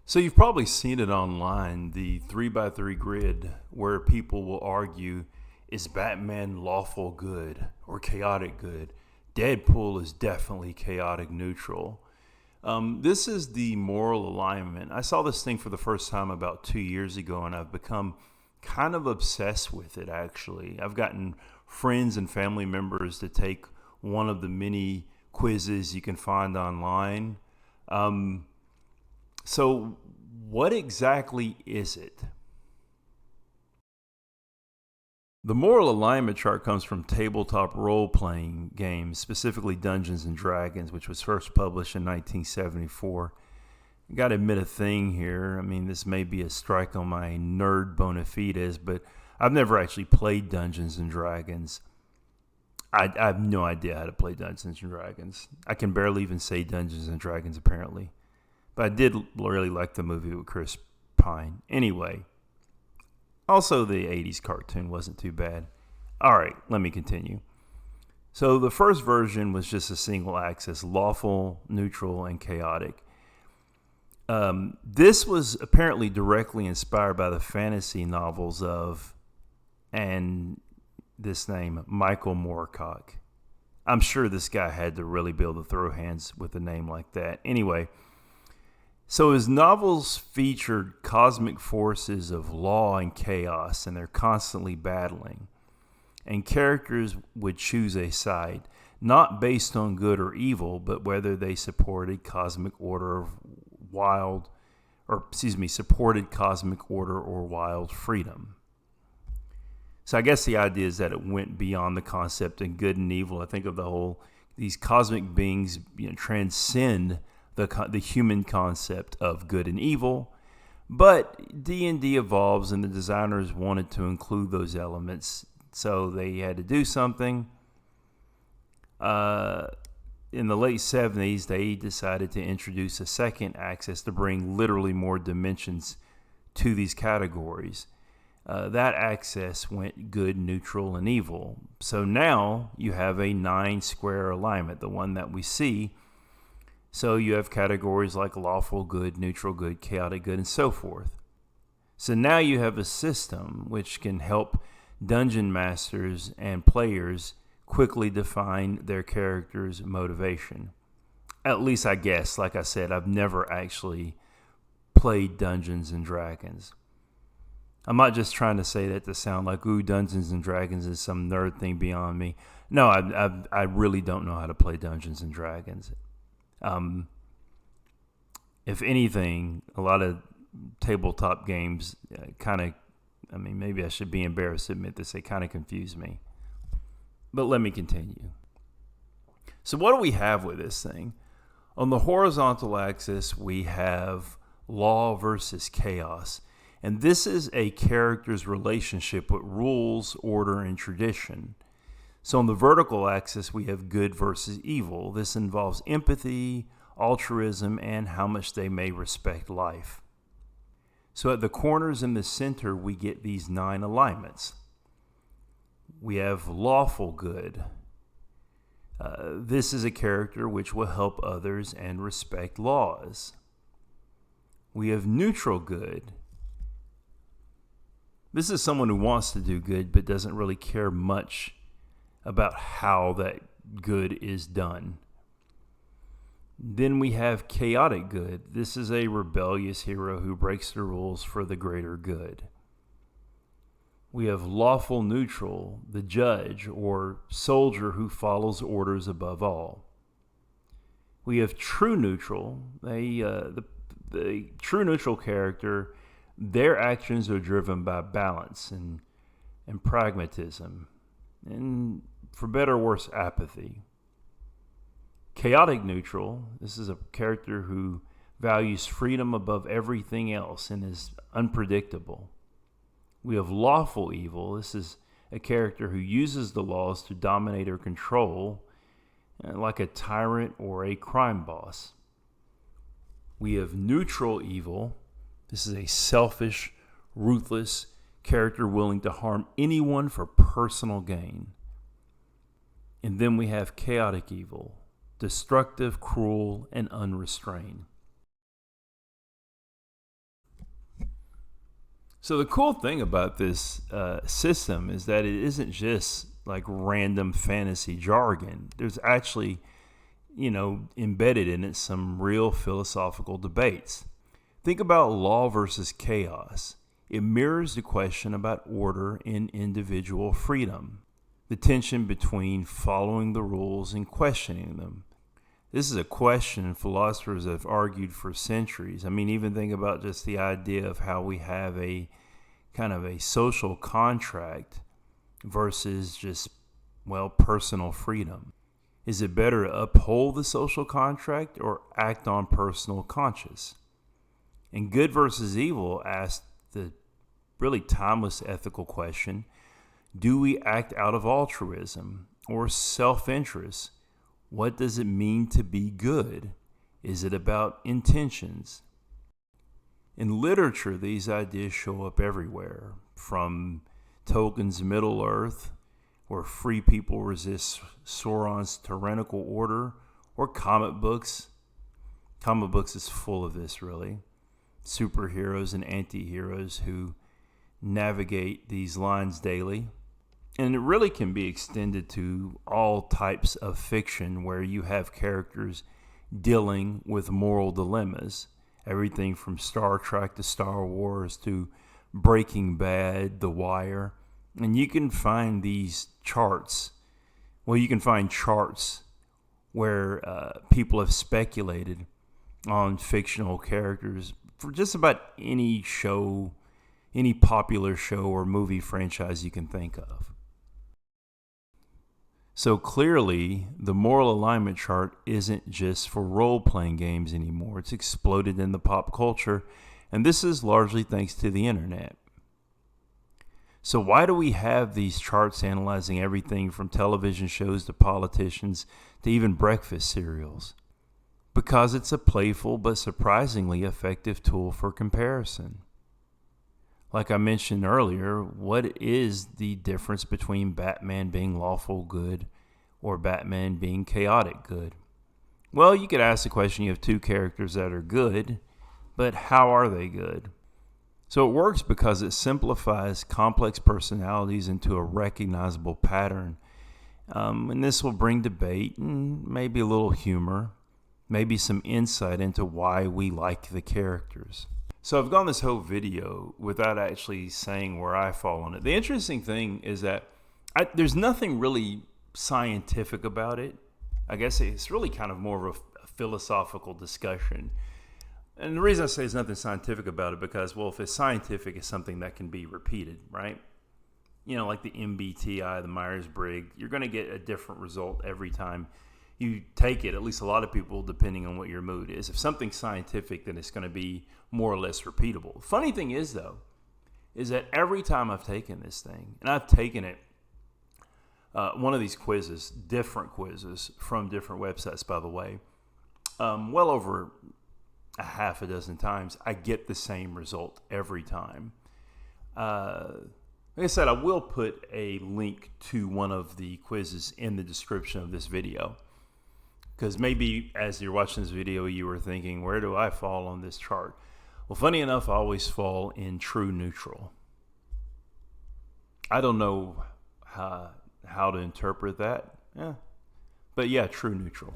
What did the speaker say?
So you've probably seen it online, the 3 by 3 grid, where people will argue, is Batman lawful good or chaotic good? Deadpool is definitely chaotic neutral. This is the moral alignment. I saw this thing for the first time about 2 years ago, and I've become kind of obsessed with it, actually. I've gotten friends and family members to take one of the many quizzes you can find online. Um, so, what exactly is it? The moral alignment chart comes from tabletop role playing games, specifically Dungeons and Dragons, which was first published in 1974. I got to admit a thing here. I mean, this may be a strike on my nerd bona fides, but I've never actually played Dungeons and Dragons. I have no idea how to play Dungeons and Dragons. I can barely even say Dungeons and Dragons, apparently. But I did really like the movie with Chris Pine. Anyway, also the 80s cartoon wasn't too bad. All right, let me continue. So the first version was just a single axis, lawful, neutral, and chaotic. This was apparently directly inspired by the fantasy novels of, and this name, Michael Moorcock. I'm sure this guy had to really be able to throw hands with a name like that. Anyway, so his novels featured cosmic forces of law and chaos, and they're constantly battling. And characters would choose a side, not based on good or evil, but whether they supported cosmic order of supported cosmic order or wild freedom. So I guess the idea is that it went beyond the concept of good and evil. I think of these cosmic beings, transcend the human concept of good and evil. But D&D evolves, and the designers wanted to include those elements, so they had to do something. In the late 70s, they decided to introduce a second axis to bring literally more dimensions to these categories. That axis went good, neutral, and evil. So now you have a 9-square alignment, the one that we see. So you have categories like lawful good, neutral good, chaotic good, and so forth. So now you have a system which can help dungeon masters and players quickly define their character's motivation. At least I guess, like I said, I've never actually played Dungeons and Dragons. I'm not just trying to say that to sound like, ooh, Dungeons and Dragons is some nerd thing beyond me. No, I really don't know how to play Dungeons and Dragons. If anything, a lot of tabletop games maybe I should be embarrassed to admit this, they kind of confuse me. But let me continue. So what do we have with this thing? On the horizontal axis, we have law versus chaos. And this is a character's relationship with rules, order, and tradition. So on the vertical axis, we have good versus evil. This involves empathy, altruism, and how much they may respect life. So at the corners in the center, we get these 9 alignments. We have lawful good. This is a character which will help others and respect laws. We have neutral good. This is someone who wants to do good but doesn't really care much about how that good is done. Then we have chaotic good. This is a rebellious hero who breaks the rules for the greater good. We have lawful neutral, the judge or soldier who follows orders above all. We have true neutral, the true neutral character. Their actions are driven by balance and pragmatism, and for better or worse, apathy. Chaotic neutral, this is a character who values freedom above everything else and is unpredictable. We have lawful evil. This is a character who uses the laws to dominate or control, like a tyrant or a crime boss. We have neutral evil. This is a selfish, ruthless character willing to harm anyone for personal gain. And then we have chaotic evil, destructive, cruel, and unrestrained. So the cool thing about this system is that it isn't just like random fantasy jargon. There's actually, embedded in it some real philosophical debates. Think about law versus chaos. It mirrors the question about order and individual freedom, the tension between following the rules and questioning them. This is a question philosophers have argued for centuries. I mean, even think about just the idea of how we have a kind of a social contract versus just, personal freedom. Is it better to uphold the social contract or act on personal conscience? And good versus evil asks the really timeless ethical question: do we act out of altruism or self-interest? What does it mean to be good? Is it about intentions? In literature, these ideas show up everywhere, from Tolkien's Middle-earth, where free people resist Sauron's tyrannical order, or comic books. Comic books is full of this, really. Superheroes and anti-heroes who navigate these lines daily. And it really can be extended to all types of fiction where you have characters dealing with moral dilemmas. Everything from Star Trek to Star Wars to Breaking Bad, The Wire. And you can find these charts. Well, you can find charts where people have speculated on fictional characters for just about any show, any popular show or movie franchise you can think of. So clearly, the moral alignment chart isn't just for role-playing games anymore. It's exploded in the pop culture, and this is largely thanks to the internet. So why do we have these charts analyzing everything from television shows to politicians to even breakfast cereals? Because it's a playful but surprisingly effective tool for comparison. Like I mentioned earlier, what is the difference between Batman being lawful good or Batman being chaotic good? Well, you could ask the question: you have two characters that are good, but how are they good? So it works because it simplifies complex personalities into a recognizable pattern. And this will bring debate and maybe a little humor, maybe some insight into why we like the characters. So I've gone this whole video without actually saying where I fall on it. The interesting thing is that there's nothing really scientific about it. I guess it's really kind of more of a philosophical discussion. And the reason I say there's nothing scientific about it because, if it's scientific, it's something that can be repeated, right? Like the MBTI, the Myers-Briggs, you're going to get a different result every time you take it. At least a lot of people, depending on what your mood is. If something's scientific, then it's going to be more or less repeatable. Funny thing is, though, is that every time I've taken this thing, and I've taken it, one of these quizzes, different quizzes from different websites, by the way, well over a half a dozen times, I get the same result every time. Like I said, I will put a link to one of the quizzes in the description of this video. Because maybe as you're watching this video, you were thinking, where do I fall on this chart? Well, funny enough, I always fall in true neutral. I don't know how to interpret that. But yeah, true neutral.